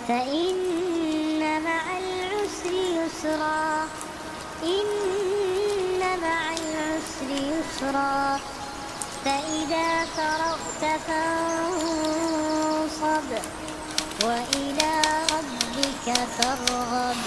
فإن مع العسر يسرا إن مع العسر يسرا فإذا فرغت فانصب وإلى ربك فارغب.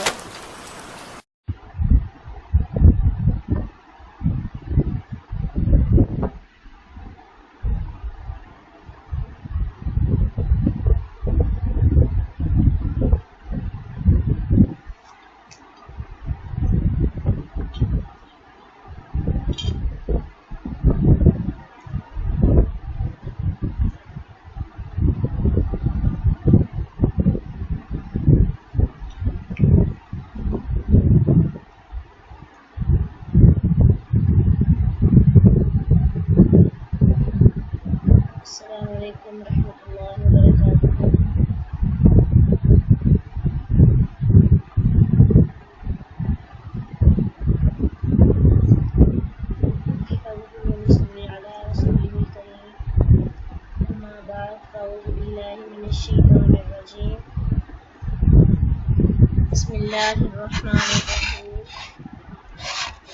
السلام علیکم ورحمۃ اللہ وبرکاتہ. اما بعد فاعوذ باللہ من الشیطان الرجیم. بسم اللہ الرحمن الرحیم.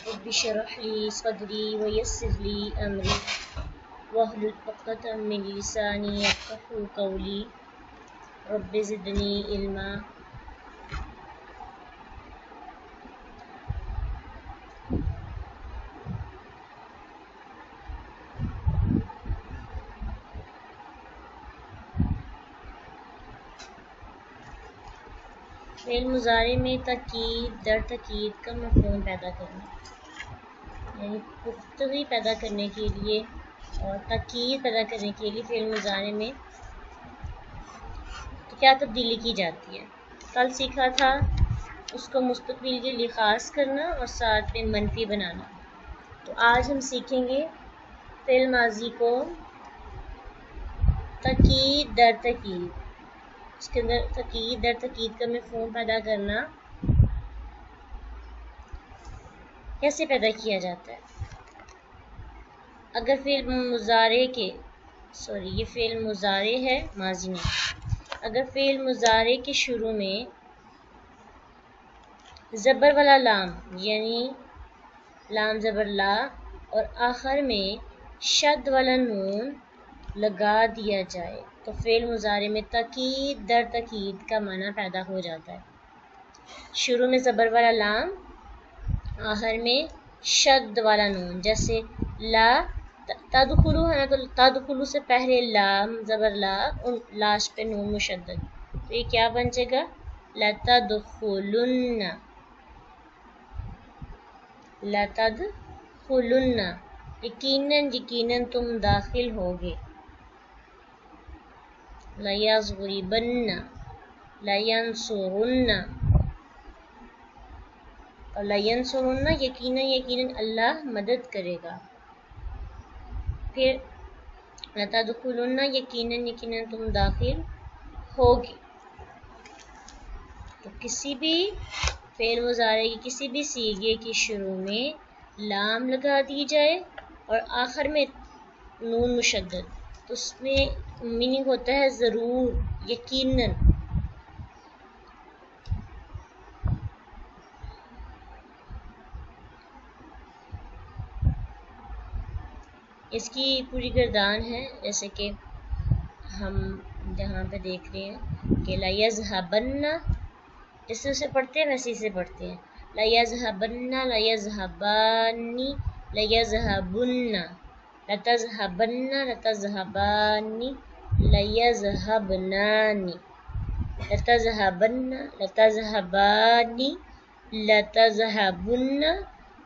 رب اشرح لی صدری ویسر لی امری واحلل عقدۃ من لسانی یفقہوا قولی. رب زدنی علما. فعل مضارع میں تاکید در تاکید کا مفہوم پیدا کرنا، یعنی پختگی پیدا کرنے کے لیے اور تاکید پیدا کرنے کے لیے فعل مضارع میں تو کیا تبدیلی کی جاتی ہے. کل سیکھا تھا اس کو مستقبل کے لیے خاص کرنا اور ساتھ میں منفی بنانا. تو آج ہم سیکھیں گے فعل ماضی کو تاکید در تاکید، اس کے اندر تاکید در تاکید کا مفہوم پیدا کرنا کیسے پیدا کیا جاتا ہے. اگر فعل مضارع کے یہ فعل مضارع ہے ماضی میں، اگر فعل مضارع کے شروع میں زبر والا لام یعنی لام زبر لا اور آخر میں شد والا نون لگا دیا جائے تو فعل مضارع میں تاکید در تاکید کا معنی پیدا ہو جاتا ہے. شروع میں زبر والا لام، آخر میں شد والا نون، جیسے لا تدخلو ہے نا، تو تدخلو سے پہلے لام زبر لا اور لاسٹ پہ نون مشدد، تو یہ کیا بن جائے گا لتدخلن. لتدخلن یقیناً تم داخل ہوگے. لیضربن لینصرن اور لینصرن یقیناً اللہ مدد کرے گا. پھر لتدخلن یقیناً تم داخل ہوگے. تو کسی بھی فعل مضارع کی کسی بھی صیغے کی شروع میں لام لگا دی جائے اور آخر میں نون مشدد، تو اس میں میننگ ہوتا ہے ضرور، یقیناً. اس کی پوری گردان ہے، جیسے کہ ہم جہاں پہ دیکھ رہے ہیں کہ لیذھبن، جیسے اسے پڑھتے ہیں ویسے اسے پڑھتے ہیں. لیذھبن لیذھبانی لیذھبن لتذهبن لتذهبانی لیذهبنانی لتذهبن لتذهبانی لتذهبن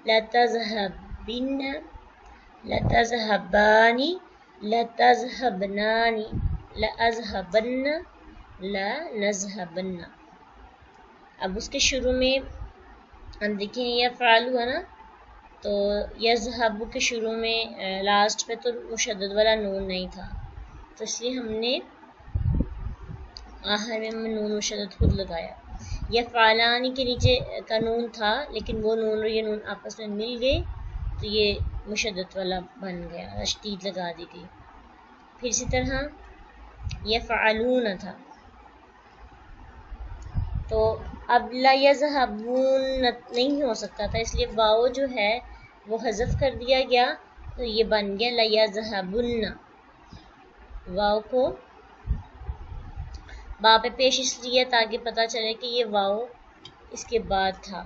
لتذهبن لتذهبانی لتذهبنانی لأذهبن لنذهبن. اب اس کے شروع میں ہم دیکھیں یہ فعل ہوا نا، تو یذہب کے شروع میں لاسٹ پہ تو مشدد والا نون نہیں تھا، تو اس لیے ہم نے آخر میں نون مشدد خود لگایا. یفعلانی کے نیچے کا نون تھا، لیکن وہ نون اور یہ نون آپس میں مل گئے تو یہ مشدد والا بن گیا، تشدید لگا دی گئی. پھر اسی طرح یفعلون تھا، اب لا یذهبون نہیں ہو سکتا تھا، اس لیے واو جو ہے وہ حذف کر دیا گیا، تو یہ بن گیا لا یذهبن. واو کو با پہ پیش اس لیے تاکہ پتہ چلے کہ یہ واو اس کے بعد تھا،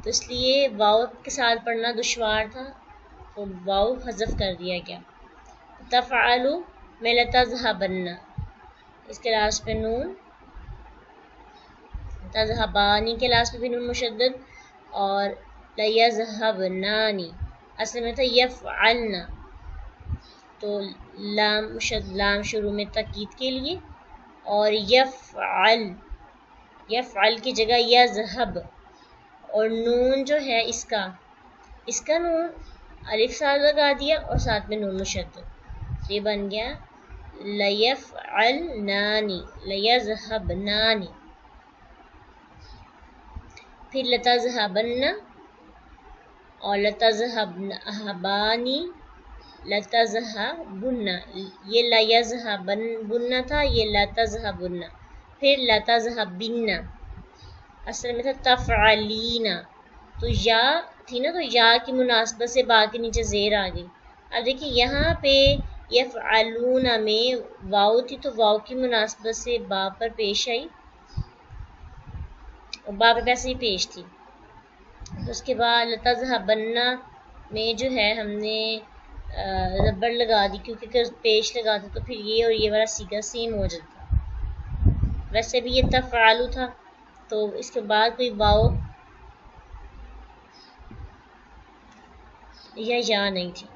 تو اس لیے واو کے ساتھ پڑھنا دشوار تھا، تو واو حذف کر دیا گیا. تفعلو میں لتذهبن، اس کے لاسٹ پہ نون، تذهبانی کے لاسٹ پہ بھی نون مشدد، اور لیذهبنانی اصل میں تھا یفعلنا، تو لام شروع میں تاکید کے لیے، اور یفعل کی جگہ یذهب، اور نون جو ہے اس کا نون الف ساتھ لگا دیا اور ساتھ میں نون مشدد، یہ بن گیا لیفعلنانی لیذهبنانی. پھر لتذهبن اور لتذهبانی لتذهبن، یہ لا یذهبن تھا، یہ لتذهبن، پھر لتذهبن اصل میں تھا تفعلین، تو یا تھی نا، تو یا کی مناسبت سے با کے نیچے زیر آ گئی. اب دیکھیں یہاں پہ یفعلون میں واو تھی، تو واو کی مناسبت سے با پر پیش آئی، اور با پہ ویسے ہی پیش تھی. اس کے بعد لتذهبن میں جو ہے ہم نے زبر لگا دی، کیونکہ اگر پیش لگاتے تو پھر یہ اور یہ والا صیغہ سیم ہو جاتا. ویسے بھی یہ تفعلو تھا، تو اس کے بعد کوئی واو یا نہیں تھی.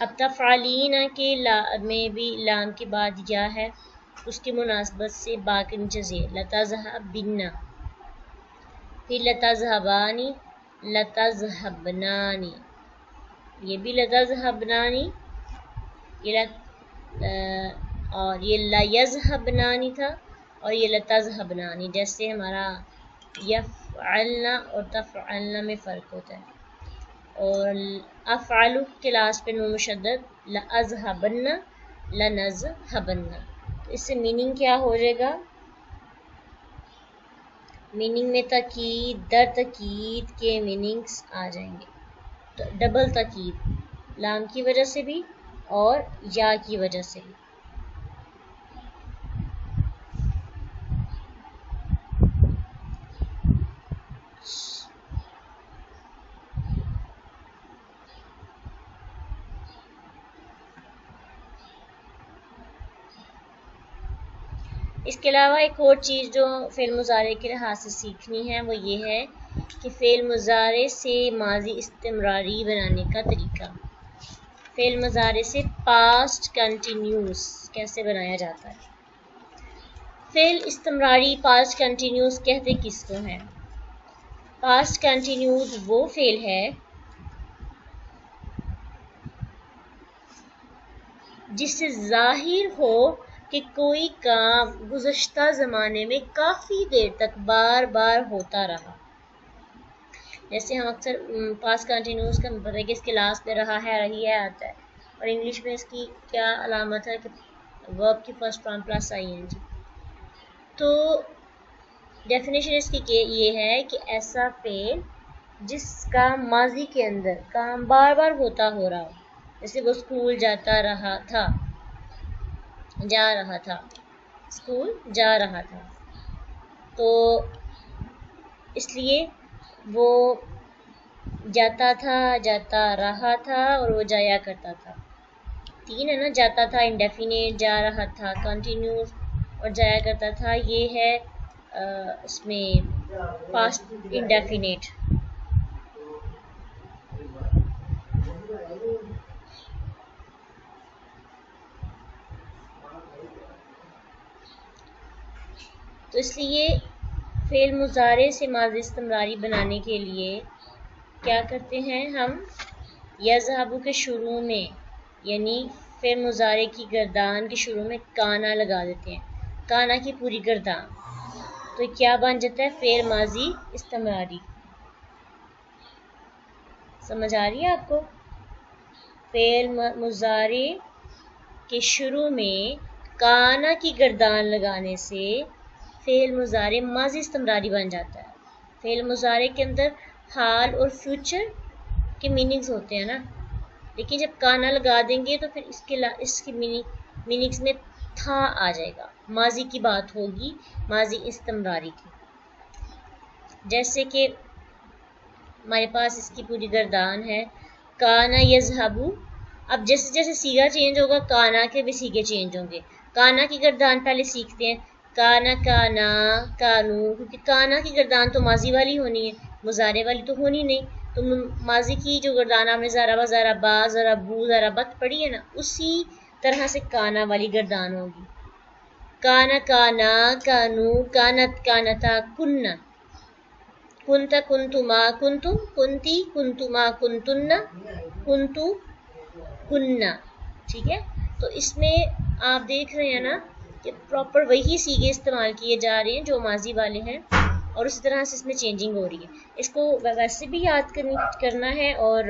اب تفعلین کے میں بھی لام کے بعد یا ہے، اس کی مناسبت سے با کے نیچے زیر، لتذهبن، پھر لتذهبانی لتذهبنانی، یہ بھی لتذهبنانی، اور یہ لا یذهبنانی تھا، اور یہ لتذهبنانی، جیسے ہمارا یفعلنا اور تفعلنا میں فرق ہوتا ہے. اور افعلو کے لاسٹ پہ نون مشدد، لأذهبن لنذهبن، اس سے میننگ کیا ہو جائے گا؟ میننگ میں تاکید در تاکید کے میننگز آ جائیں گے، تو ڈبل تاکید لام کی وجہ سے بھی اور یا کی وجہ سے بھی. اس کے علاوہ ایک اور چیز جو فعل مضارع کے لحاظ سے سیکھنی ہے وہ یہ ہے کہ فعل مضارع سے ماضی استمراری بنانے کا طریقہ. فعل مضارع سے پاسٹ کنٹینیوس کیسے بنایا جاتا ہے. فعل استمراری پاسٹ کنٹینیوس کہتے کس کو ہیں؟ پاسٹ کنٹینیوس وہ فعل ہے جس سے ظاہر ہو کہ کوئی کام گزشتہ زمانے میں کافی دیر تک بار بار ہوتا رہا. جیسے ہم اکثر پاسٹ کنٹینیوس کا پتہ ہے کہ اس کے لاسٹ پہ رہا ہے رہی ہے آتا ہے، اور انگلش میں اس کی کیا علامت ہے کہ ورب کی first form plus I N G. تو ڈیفینیشن اس کی یہ ہے کہ ایسا فعل جس کا ماضی کے اندر کام بار بار ہوتا ہو رہا ہو، جیسے وہ اسکول جاتا رہا تھا، جا رہا تھا، اسکول جا رہا تھا، تو اس لیے وہ جاتا تھا، جاتا رہا تھا، اور وہ جایا کرتا تھا. تین ہے نا، جاتا تھا انڈیفینیٹ، جا رہا تھا کنٹینیوس، اور جایا کرتا تھا یہ ہے اس میں پاسٹ انڈیفینیٹ. تو اس لیے فعل مضارع سے ماضی استمراری بنانے کے لیے کیا کرتے ہیں ہم؟ یذهب کے شروع میں، یعنی فعل مضارع کی گردان کے شروع میں کانا لگا دیتے ہیں، کانا کی پوری گردان، تو کیا بن جاتا ہے؟ فعل ماضی استمراری. سمجھ آ رہی ہے آپ کو؟ فعل مضارع کے شروع میں کانا کی گردان لگانے سے فعل مضارع ماضی استمراری بن جاتا ہے. فعل مضارع کے اندر حال اور فیوچر کے میننگز ہوتے ہیں نا, لیکن جب کانا لگا دیں گے تو پھر اس کی میننگز میں تھا آ جائے گا, ماضی کی بات ہوگی, ماضی استمراری کی. جیسے کہ ہمارے پاس اس کی پوری گردان ہے, کانا یذہبو. اب جیسے جیسے سیگا چینج ہوگا کانا کے بھی سیگے چینج ہوں گے. کانا کی گردان پہلے سیکھتے ہیں, کانا کانا کانو, کیونکہ کانا کی گردان تو ماضی والی ہونی ہے, مضارع والی تو ہونی نہیں. تو ماضی کی جو گردان آپ نے ضربا ضربا ضربو ضربت پڑھی ہے نا, اسی طرح سے کانا والی گردان ہوگی. کانا کانا کانو کانت کانتا کننا, کنتا کنتما کنتم کنتی کنتما کنتن کنتو کننا. ٹھیک ہے, تو اس میں آپ دیکھ رہے ہیں نا کہ پراپر وہی سیگے استعمال کیے جا رہے ہیں جو ماضی والے ہیں, اور اسی طرح سے اس میں چینجنگ ہو رہی ہے. اس کو ویسے بھی یاد کرنا ہے, اور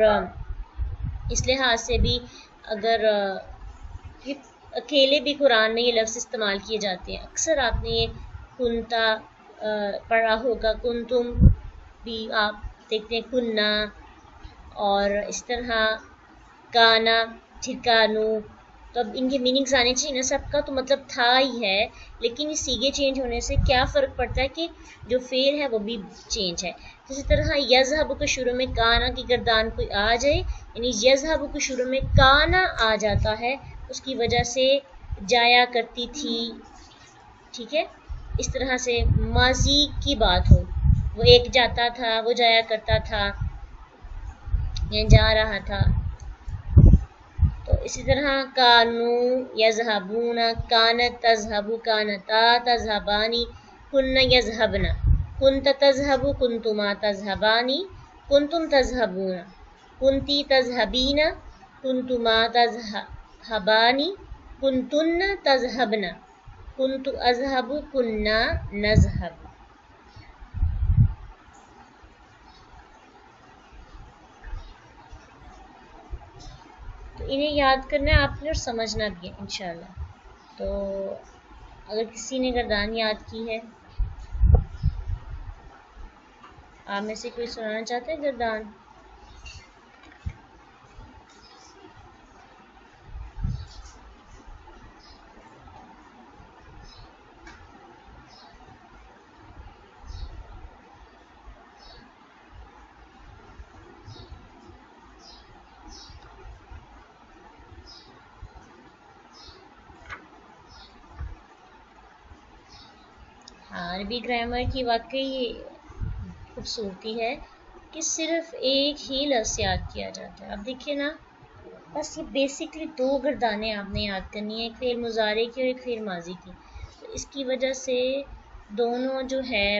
اس لحاظ سے بھی اگر اکیلے بھی قرآن میں یہ لفظ استعمال کیے جاتے ہیں. اکثر آپ نے یہ کنتا پڑھا ہوگا, کنتم بھی آپ دیکھتے ہیں, کننا, اور اس طرح کانا پھر کانو. تو اب ان کے میننگز آنے چاہیے نا سب کا, تو مطلب تھا ہی ہے, لیکن یہ سیگے چینج ہونے سے کیا فرق پڑتا ہے کہ جو فعل ہے وہ بھی چینج ہے. اسی طرح یذہب کے شروع میں کانا کی گردان کوئی آ جائے, یعنی یذہب کے شروع میں کانا آ جاتا ہے, اس کی وجہ سے جایا کرتی تھی. ٹھیک ہے, اس طرح سے ماضی کی بات ہو, وہ ایک جاتا تھا, وہ جایا کرتا تھا, یا جا رہا تھا. تو اسی طرح کانو یذہبون, کانت تذہبو کانتا تذہبانی, کن یذہبنا, کنت تذہبو کنتما تذہبانی کنتم تذہبون, کنتی تذہبین کنتما تذہبانی کنتن تذہبنا, کنت اذہب کننا نذہب. تو انہیں یاد کرنا ہے آپ نے, اور سمجھنا بھی ہے انشاءاللہ. تو اگر کسی نے گردان یاد کی ہے, آپ میں سے کوئی سنانا چاہتے ہیں گردان؟ عربی گرامر کی واقعی خوبصورتی ہے کہ صرف ایک ہی لفظ یاد کیا جاتا ہے. اب دیکھیے نا, بس یہ بیسکلی 2 گردانیں آپ نے یاد کرنی ہے, ایک فعل مضارع کی اور ایک فعل ماضی کی. تو اس کی وجہ سے دونوں جو ہے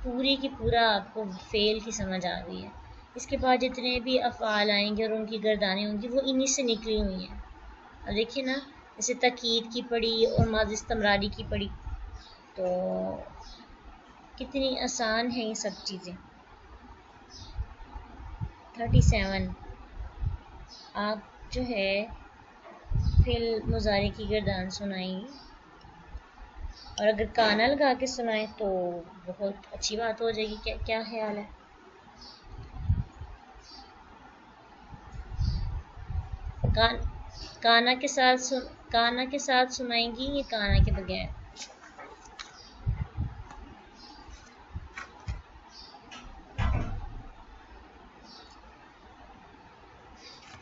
پوری کی پورا آپ کو فعل کی سمجھ آ گئی ہے. اس کے بعد جتنے بھی افعال آئیں گے اور ان کی گردانیں ہوں گی وہ انہی سے نکلی ہوئی ہیں. اب دیکھیے نا, جیسے تاکید کی پڑھی اور ماضی استمراری کی پڑھی, تو کتنی آسان ہے یہ سب چیزیں. 37 آپ جو ہے فعل مضارع کی گردان سنائیں, اور اگر کانا لگا کے سنائیں تو بہت اچھی بات ہو جائے گی. کیا خیال ہے؟ کانا کے ساتھ سنائیں گی یا کانا کے بغیر؟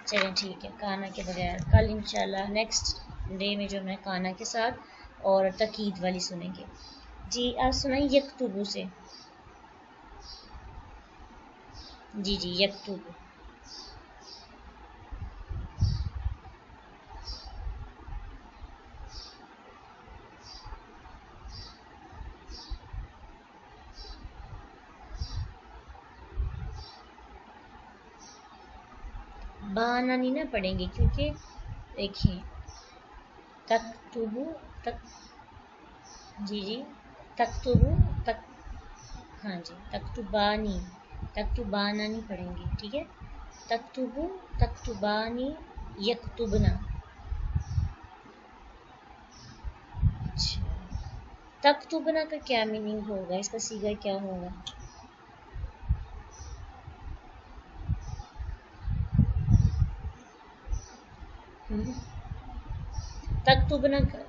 چلیں ٹھیک ہے, کانا کے بغیر. کل انشاءاللہ نیکسٹ ڈے میں جو میں کانا کے ساتھ اور تاکید والی سنیں گے. جی آپ سنائیں یکتبو سے. جی یکتبو. بانا نہیں نہ پڑھیں گے, کیونکہ دیکھیں تکتبو جی تکتبو ہاں جی, تکتبانی تکتبانا نہیں پڑھیں گے. ٹھیک ہے, تکتبو تکتبانی یکتبنا. اچھا تکتبنا کا کیا میننگ ہوگا، اس کا صیغہ کیا ہوگا؟ تکتبنا کا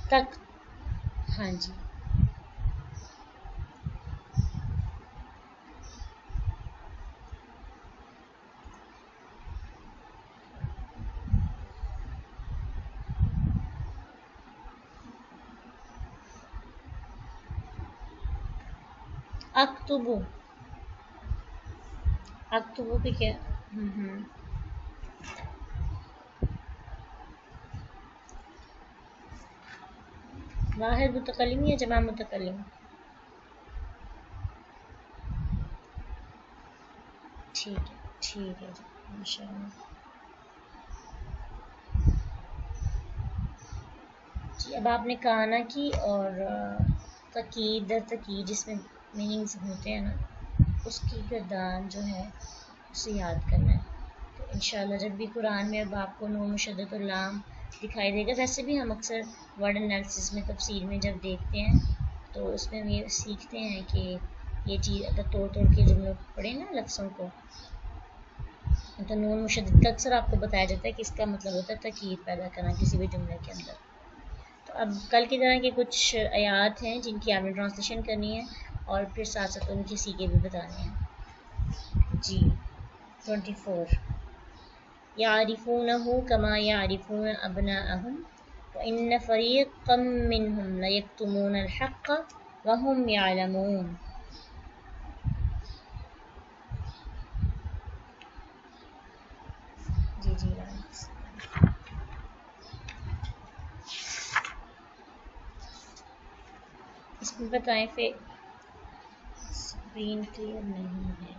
تک، ہاں جی، اکتبو، اکتبو پہ کیا؟ واحد متکلم یا جمع متکلم؟ ٹھیک ہے ٹھیک ہے جی، انشاء اللہ جی۔ اب آپ نے کہانا کی اور تقید در تقید جس میں میننگز ہوتے ہیں نا، اس کی گردان جو ہے اسے یاد کرنا ہے۔ تو انشاءاللہ جب بھی قرآن میں اب آپ کو نون مشدد اور لام دکھائی دے گا، ویسے بھی ہم اکثر ورڈ انالیسس میں تفسیر میں جب دیکھتے ہیں تو اس میں ہم یہ سیکھتے ہیں کہ یہ چیز اگر توڑ کے جملوں پڑھیں نا لفظوں کو، تو نون مشدد کا اکثر آپ کو بتایا جاتا ہے کہ اس کا مطلب ہوتا ہے تاکید پیدا کرنا کسی بھی جملے کے اندر۔ تو اب کل کی طرح کے کچھ آیات ہیں جن کی آپ نے ٹرانسلیشن کرنی ہے اور پھر ساتھ ساتھ ان کی سیغے بھی بتانے ہیں جی۔ 24 یعرفونہ کما یعرفون ابناءہم وان فریقا منہم لیکتمون الحق وہم یعلمون۔ جی جی اس میں بتائیں پھر اسکرین کلیئر نہیں ہے،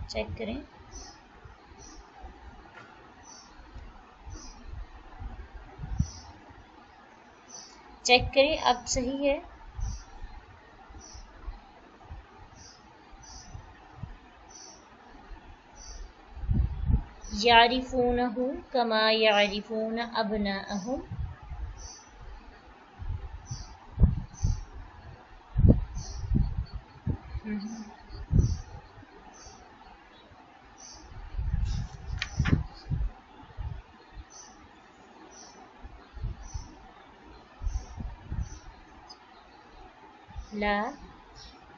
چیک کریں۔ چیک کریں اب صحیح ہے؟ یعرفونہ کما یعرفون ابناءہم، لا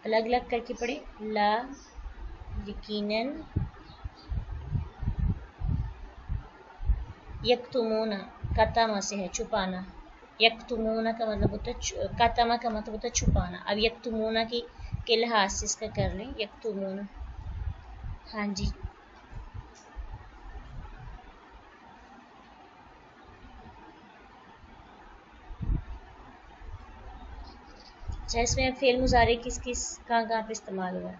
الگ الگ کر کے پڑھیں، لا یقیناً، یکتمون کتما سے ہے چھپانا، یکتمون کا مطلب ہوتا ہے کتما کا مطلب ہوتا ہے چھپانا۔ اب یکتمون کی کے لحاظ سے اس کا کر لیں یکتمون، ہاں جی اچھا۔ اس میں فعل مضارع کس کس کہاں کہاں پہ استعمال ہوا ہے؟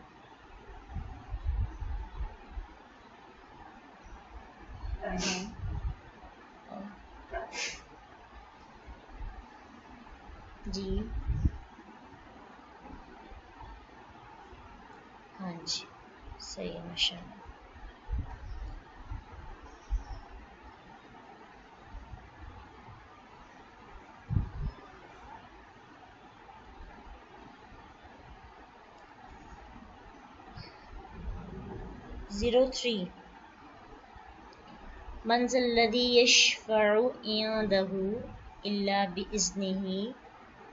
جی ہاں جی صحیح ہے ماشاء اللہ۔ زیرو 3 من ذا الذی یشفع عنده الا باذنہ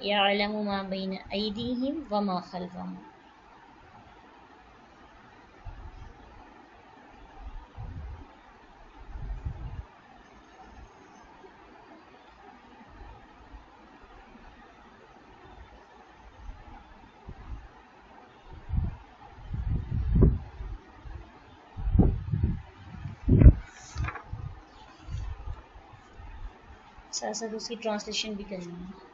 یعلم ما بین ایدیہم وما خلفہم۔ ساتھ ساتھ اس کی ٹرانسلیشن بھی کرنی ہے۔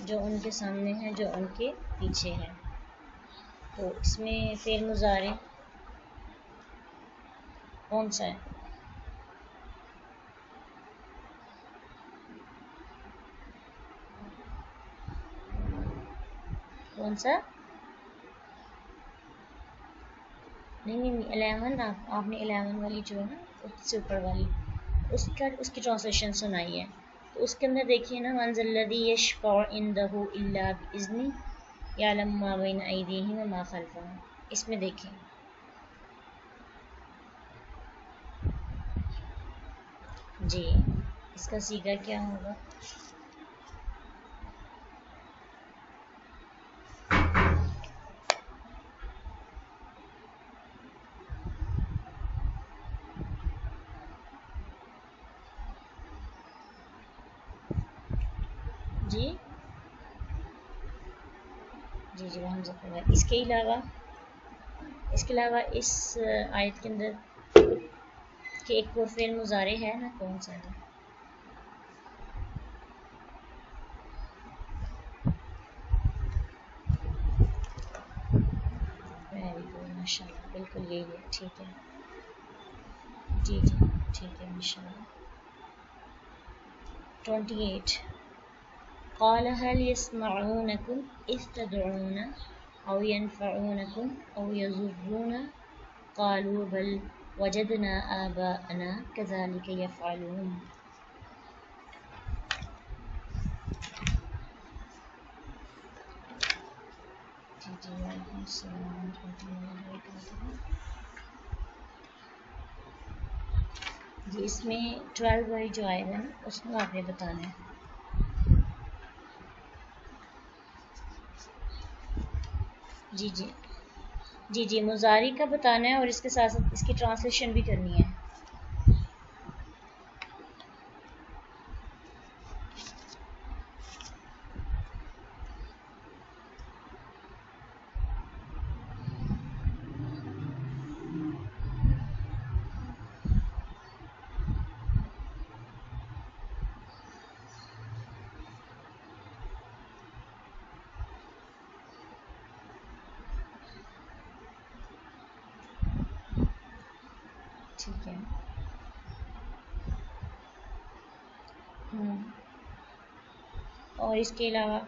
جو ان کے سامنے ہے، جو ان کے پیچھے ہے۔ تو اس میں فعل مضارع کون سا ہے؟ کون سا؟ نہیں 11 آپ نے 11 والی جو ہے نا اس سے اوپر والی اس کی ٹرانسلیشن سنائی ہے. تو اس کے اندر دیکھیے نا من ذا الذی یشفع عندہ الا باذنہ یعلم ما بین ایدیہم وما خلفہم. اس میں دیکھیں جی اس کا صیغہ کیا ہوگا؟ جی جی جی حمزہ کا. اس کے علاوہ اس آیت کے اندر کہ ایک اور فعل مضارع ہے نا، کون سا ہے؟ ویری گڈ ماشاء اللہ، بالکل یہی ہے. ٹھیک ہے جی جی ٹھیک ہے ماشاء اللہ. 28 قال هل يسمعونكم إذ تدعون أو ينفعونكم أو يضرون قالوا بل وجدنا آباءنا كذلك يفعلون. جی وعلیکم السلام ورحمۃ اللہ وبرکاتہ. جی اس میں 12 والی جو آئے گا نا اس میں آپ نے بتانا ہے. جی جی جی جی مضارع کا بتانا ہے اور اس کے ساتھ ساتھ اس کی ٹرانسلیشن بھی کرنی ہے. ٹھیک ہے اور اس کے علاوہ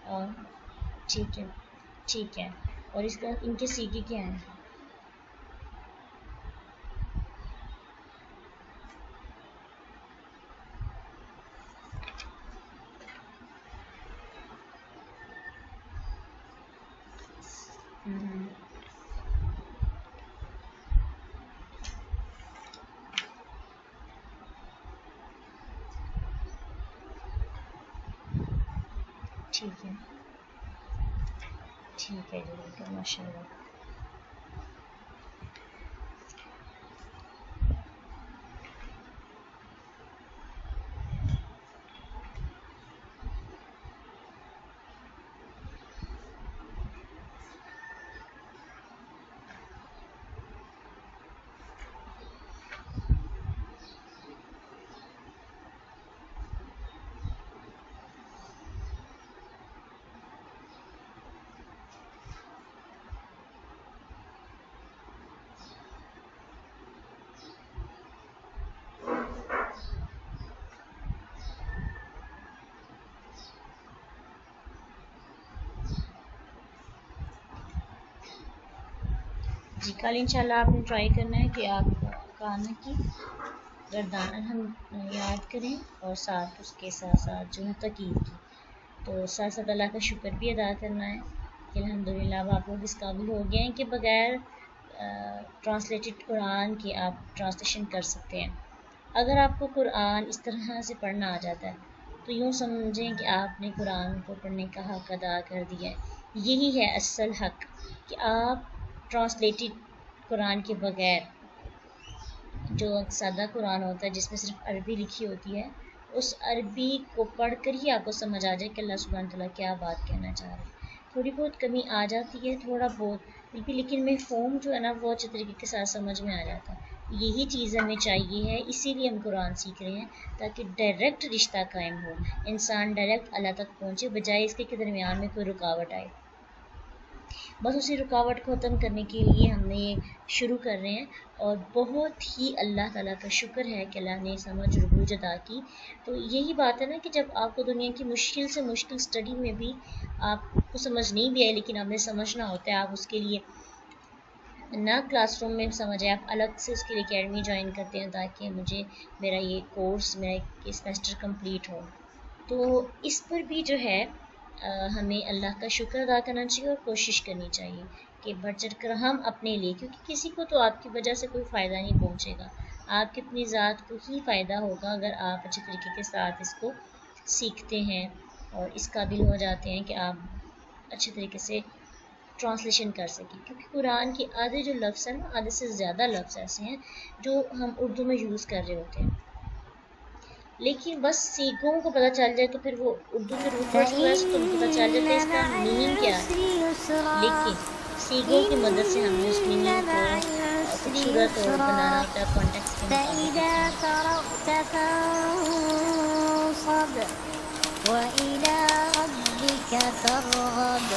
اور ٹھیک ہے اور اس کا ان کے سیگے کیا ہیں؟ ٹھیک ہے جی بالکل ماشاء اللہ. جی کل انشاءاللہ آپ نے ٹرائی کرنا ہے کہ آپ کانا کی گردان ہم یاد کریں اور ساتھ اس کے ساتھ جو ہے تقید کی. تو ساتھ ساتھ اللہ کا شکر بھی ادا کرنا ہے کہ الحمدللہ اب آپ لوگ اس قابل ہو گئے ہیں کہ بغیر ٹرانسلیٹڈ قرآن کی آپ ٹرانسلیشن کر سکتے ہیں. اگر آپ کو قرآن اس طرح سے پڑھنا آ جاتا ہے تو یوں سمجھیں کہ آپ نے قرآن کو پڑھنے کا حق ادا کر دیا ہے. یہی ہے اصل حق کہ آپ ٹرانسلیٹڈ قرآن کے بغیر جو سادہ قرآن ہوتا ہے جس میں صرف عربی لکھی ہوتی ہے اس عربی کو پڑھ کر ہی آپ کو سمجھ آ جائے کہ اللہ سبحانہ تعالیٰ کیا بات کہنا چاہ رہے ہیں. تھوڑی بہت کمی آ جاتی ہے تھوڑا بہت بالکل لیکن مفہوم جو ہے نا وہ اچھے طریقے کے ساتھ سمجھ میں آ جاتا ہے. یہی چیز ہمیں چاہیے ہے، اسی لیے ہم قرآن سیکھ رہے ہیں، تاکہ ڈائریکٹ رشتہ قائم ہو، انسان ڈائریکٹ اللہ تک پہنچے، بجائے اس کے کہ درمیان میں کوئی رکاوٹ آئے۔ بس اسی رکاوٹ کو ختم کرنے کے لیے ہم نے یہ شروع کر رہے ہیں، اور بہت ہی اللہ تعالیٰ کا شکر ہے کہ اللہ نے سمجھ اور بوجھ عطا کی۔ تو یہی بات ہے نا کہ جب آپ کو دنیا کی مشکل سے مشکل اسٹڈی میں بھی آپ کو سمجھ نہیں بھی آئے، لیکن آپ نے سمجھنا ہوتا ہے، آپ اس کے لیے نہ کلاس روم میں سمجھ آئے، آپ الگ سے اس کے لیے اکیڈمی جوائن کرتے ہیں تاکہ مجھے میرا یہ کورس، میرا یہ سیمسٹر کمپلیٹ ہو۔ تو اس پر بھی جو ہے ہمیں اللہ کا شکر ادا کرنا چاہیے اور کوشش کرنی چاہیے کہ بڑھ چڑھ کر ہم اپنے لیے، کیونکہ کسی کو تو آپ کی وجہ سے کوئی فائدہ نہیں پہنچے گا، آپ کی اپنی ذات کو ہی فائدہ ہوگا اگر آپ اچھے طریقے کے ساتھ اس کو سیکھتے ہیں اور اس قابل ہو جاتے ہیں کہ آپ اچھے طریقے سے ٹرانسلیشن کر سکیں، کیونکہ قرآن کے آدھے جو لفظ ہیں نا، آدھے سے زیادہ لفظ ایسے ہیں جو ہم اردو میں یوز کر رہے ہوتے ہیں، لیکن بس سیکھوں کو پتہ چل جائے تو پھر وہ اردو کے روٹ ورڈز کی وجہ سے تم پتہ چل جاتا ہے اس کا میننگ کیا ہے، لیکن سیکھوں کی مدد سے ہم نے اس میننگ کو خوبصورت اور بنانا ہوتا ہے کانٹیکسٹ کے فإذا فرغت فانصب وإلى ربك فارغب